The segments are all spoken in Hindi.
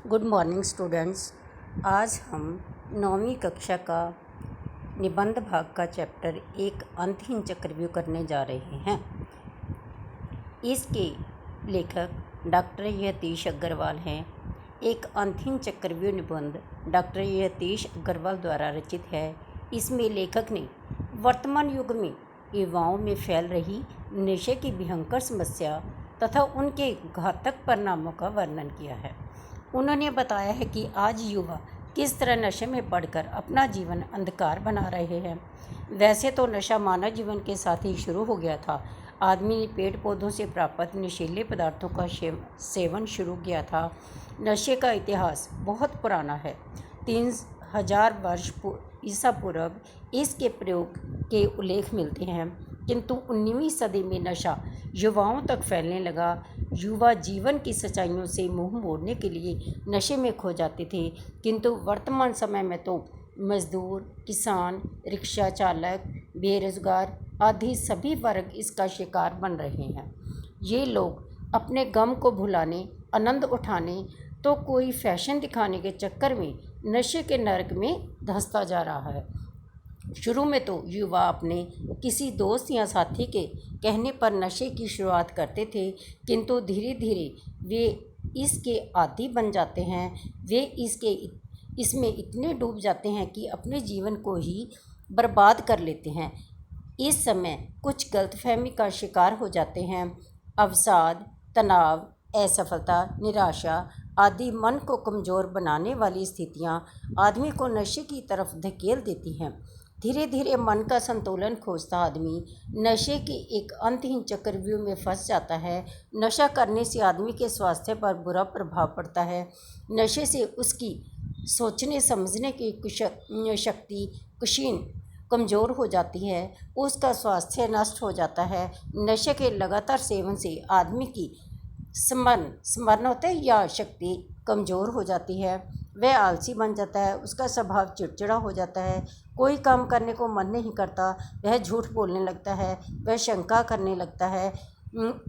Good morning students. आज हम 9वीं कक्षा का निबंध भाग का चैप्टर एक अंतहीन चक्रव्यूह करने जा रहे हैं। इसके लेखक डॉक्टर यतीश अग्रवाल हैं। एक अंतहीन चक्रव्यूह निबंध डॉक्टर यतीश अग्रवाल द्वारा रचित है। इसमें लेखक ने वर्तमान युग में युवाओं में फैल रही नशे की भयंकर समस्या तथा उनके घातक परिणामों का वर्णन किया है। उन्होंने बताया है कि आज युवा किस तरह नशे में पड़कर अपना जीवन अंधकार बना रहे हैं। वैसे तो नशा मानव जीवन के साथ ही शुरू हो गया था। आदमी ने पेड़ पौधों से प्राप्त नशीले पदार्थों का सेवन शुरू किया था। नशे का इतिहास बहुत पुराना है। 3000 वर्ष ईसा पूर्व इसके प्रयोग के उल्लेख मिलते हैं, किंतु 19वीं सदी में नशा युवाओं तक फैलने लगा। युवा जीवन की सच्चाइयों से मुंह मोड़ने के लिए नशे में खो जाते थे, किंतु वर्तमान समय में तो मजदूर, किसान, रिक्शा चालक, बेरोजगार आदि सभी वर्ग इसका शिकार बन रहे हैं। ये लोग अपने गम को भुलाने, आनंद उठाने तो कोई फैशन दिखाने के चक्कर में नशे के नरक में धंसता जा रहा है। शुरू में तो युवा अपने किसी दोस्त या साथी के कहने पर नशे की शुरुआत करते थे, किंतु धीरे धीरे वे इसके आदी बन जाते हैं। वे इसमें इतने डूब जाते हैं कि अपने जीवन को ही बर्बाद कर लेते हैं। इस समय कुछ गलतफहमी का शिकार हो जाते हैं। अवसाद, तनाव, असफलता, निराशा आदि मन को कमज़ोर बनाने वाली स्थितियां आदमी को नशे की तरफ धकेल देती हैं। धीरे धीरे मन का संतुलन खोजता आदमी नशे के एक अंतहीन चक्रव्यूह में फंस जाता है। नशा करने से आदमी के स्वास्थ्य पर बुरा प्रभाव पड़ता है। नशे से उसकी सोचने समझने की शक्ति क्षीण कमज़ोर हो जाती है। उसका स्वास्थ्य नष्ट हो जाता है। नशे के लगातार सेवन से आदमी की स्मरण होता है या शक्ति कमज़ोर हो जाती है। वह आलसी बन जाता है। उसका स्वभाव चिड़चिड़ा हो जाता है। कोई काम करने को मन नहीं करता। वह झूठ बोलने लगता है। वह शंका करने लगता है।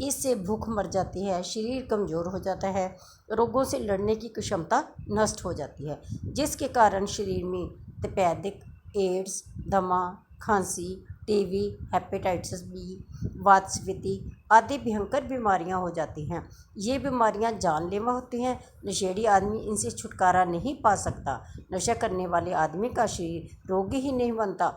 इससे भूख मर जाती है। शरीर कमज़ोर हो जाता है। रोगों से लड़ने की क्षमता नष्ट हो जाती है, जिसके कारण शरीर में तपेदिक, एड्स, दमा, खांसी, टीबी, हेपेटाइटिस बी, वातस्फीति आदि भयंकर बीमारियां हो जाती हैं। ये बीमारियां जानलेवा होती हैं। नशेड़ी आदमी इनसे छुटकारा नहीं पा सकता। नशा करने वाले आदमी का शरीर रोगी ही नहीं बनता,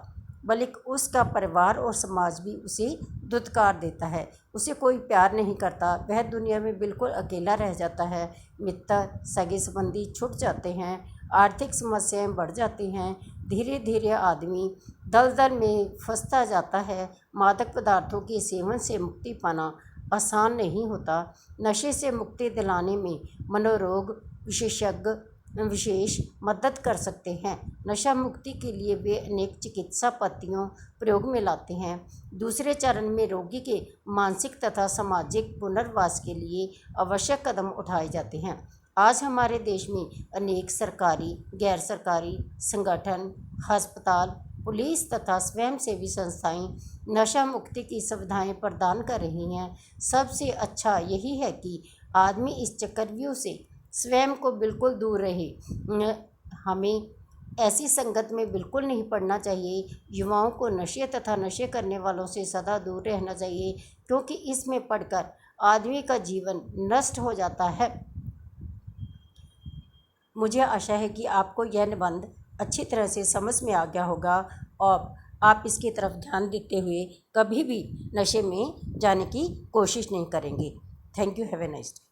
बल्कि उसका परिवार और समाज भी उसे दुत्कार देता है। उसे कोई प्यार नहीं करता। वह दुनिया में बिल्कुल अकेला रह जाता है। मित्र, सगे संबंधी छूट जाते हैं। आर्थिक समस्याएं बढ़ जाती हैं। धीरे धीरे आदमी दलदल में फंसता जाता है। मादक पदार्थों के सेवन से मुक्ति पाना आसान नहीं होता। नशे से मुक्ति दिलाने में मनोरोग विशेषज्ञ विशेष मदद कर सकते हैं। नशा मुक्ति के लिए वे अनेक चिकित्सा पद्धतियों प्रयोग में लाते हैं। दूसरे चरण में रोगी के मानसिक तथा सामाजिक पुनर्वास के लिए आवश्यक कदम उठाए जाते हैं। आज हमारे देश में अनेक सरकारी, गैर सरकारी संगठन, अस्पताल, पुलिस तथा स्वयंसेवी संस्थाएं नशा मुक्ति की सुविधाएं प्रदान कर रही हैं। सबसे अच्छा यही है कि आदमी इस चक्रव्यूह से स्वयं को बिल्कुल दूर रहे। हमें ऐसी संगत में बिल्कुल नहीं पड़ना चाहिए। युवाओं को नशे तथा नशे करने वालों से सदा दूर रहना चाहिए, क्योंकि इसमें पड़कर आदमी का जीवन नष्ट हो जाता है। मुझे आशा है कि आपको यह निबंध अच्छी तरह से समझ में आ गया होगा और आप इसकी तरफ ध्यान देते हुए कभी भी नशे में जाने की कोशिश नहीं करेंगे। Thank you. Have a nice day.